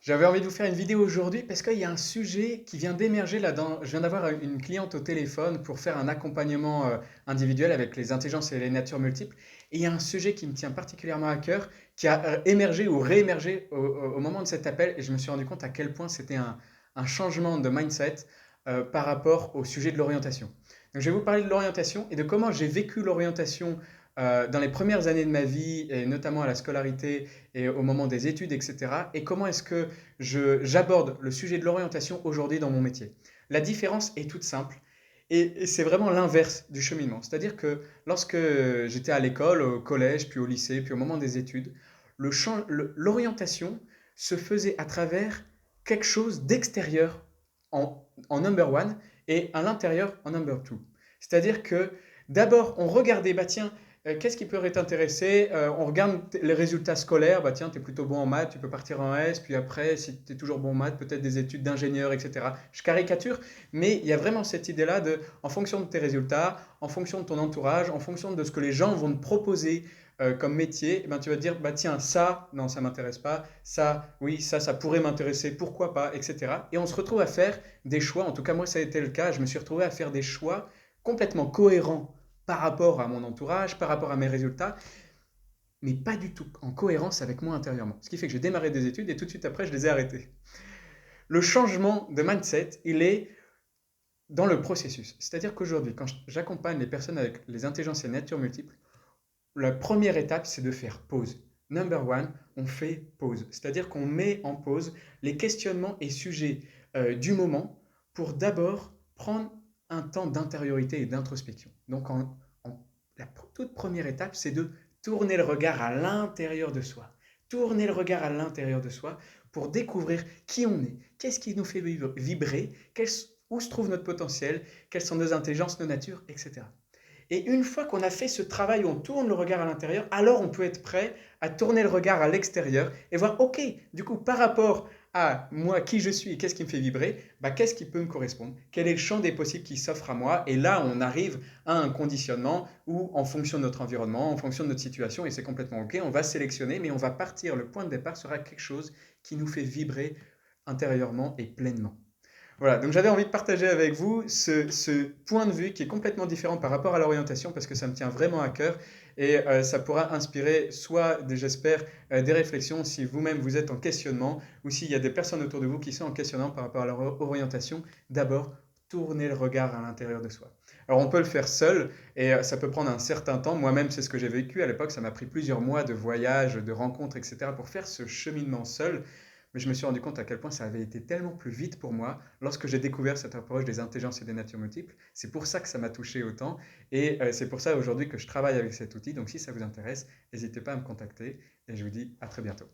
J'avais envie de vous faire une vidéo aujourd'hui parce qu'il y a un sujet qui vient d'émerger là-dedans. Je viens d'avoir une cliente au téléphone pour faire un accompagnement individuel avec les intelligences et les natures multiples. Et il y a un sujet qui me tient particulièrement à cœur, qui a émergé ou réémergé au moment de cet appel. Et je me suis rendu compte à quel point c'était un changement de mindset par rapport au sujet de l'orientation. Donc je vais vous parler de l'orientation et de comment j'ai vécu l'orientation dans les premières années de ma vie, et notamment à la scolarité et au moment des études, etc. Et comment est-ce que j'aborde le sujet de l'orientation aujourd'hui dans mon métier. La différence est toute simple et c'est vraiment l'inverse du cheminement. C'est-à-dire que lorsque j'étais à l'école, au collège, puis au lycée, puis au moment des études, l'orientation se faisait à travers quelque chose d'extérieur en number one et à l'intérieur en number two. C'est-à-dire que d'abord, on regardait, bah tiens, qu'est-ce qui pourrait t'intéresser? On regarde les résultats scolaires, bah tiens, tu es plutôt bon en maths, tu peux partir en S, puis après, si tu es toujours bon en maths, peut-être des études d'ingénieur, etc. Je caricature, mais il y a vraiment cette idée-là de, en fonction de tes résultats, en fonction de ton entourage, en fonction de ce que les gens vont te proposer comme métier, eh ben, tu vas te dire, bah tiens, ça, non, ça m'intéresse pas, ça, oui, ça pourrait m'intéresser, pourquoi pas, etc. Et on se retrouve à faire des choix, en tout cas moi ça a été le cas, je me suis retrouvé à faire des choix complètement cohérents par rapport à mon entourage, par rapport à mes résultats, mais pas du tout en cohérence avec moi intérieurement. Ce qui fait que j'ai démarré des études et tout de suite après, je les ai arrêtées. Le changement de mindset, il est dans le processus. C'est-à-dire qu'aujourd'hui, quand j'accompagne les personnes avec les intelligences et natures multiples, la première étape, c'est de faire pause. Number one, on fait pause. C'est-à-dire qu'on met en pause les questionnements et sujets du moment pour d'abord prendre un temps d'intériorité et d'introspection. Donc, la toute première étape, c'est de tourner le regard à l'intérieur de soi. Tourner le regard à l'intérieur de soi pour découvrir qui on est, qu'est-ce qui nous fait vibrer, où se trouve notre potentiel, quelles sont nos intelligences, nos natures, etc. Et une fois qu'on a fait ce travail où on tourne le regard à l'intérieur, alors on peut être prêt à tourner le regard à l'extérieur et voir, ok, du coup, par rapport à moi, qui je suis et qu'est-ce qui me fait vibrer, bah, qu'est-ce qui peut me correspondre? Quel est le champ des possibles qui s'offre à moi? Et là, on arrive à un conditionnement où, en fonction de notre environnement, en fonction de notre situation, et c'est complètement ok, on va sélectionner, mais on va partir, le point de départ sera quelque chose qui nous fait vibrer intérieurement et pleinement. Voilà, donc j'avais envie de partager avec vous ce point de vue qui est complètement différent par rapport à l'orientation parce que ça me tient vraiment à cœur et ça pourra inspirer soit, j'espère, des réflexions si vous-même vous êtes en questionnement ou s'il y a des personnes autour de vous qui sont en questionnant par rapport à leur orientation. D'abord, tournez le regard à l'intérieur de soi. Alors on peut le faire seul et ça peut prendre un certain temps. Moi-même, c'est ce que j'ai vécu à l'époque. Ça m'a pris plusieurs mois de voyages, de rencontres, etc. pour faire ce cheminement seul. Mais je me suis rendu compte à quel point ça avait été tellement plus vite pour moi lorsque j'ai découvert cette approche des intelligences et des natures multiples. C'est pour ça que ça m'a touché autant et c'est pour ça aujourd'hui que je travaille avec cet outil. Donc si ça vous intéresse, n'hésitez pas à me contacter et je vous dis à très bientôt.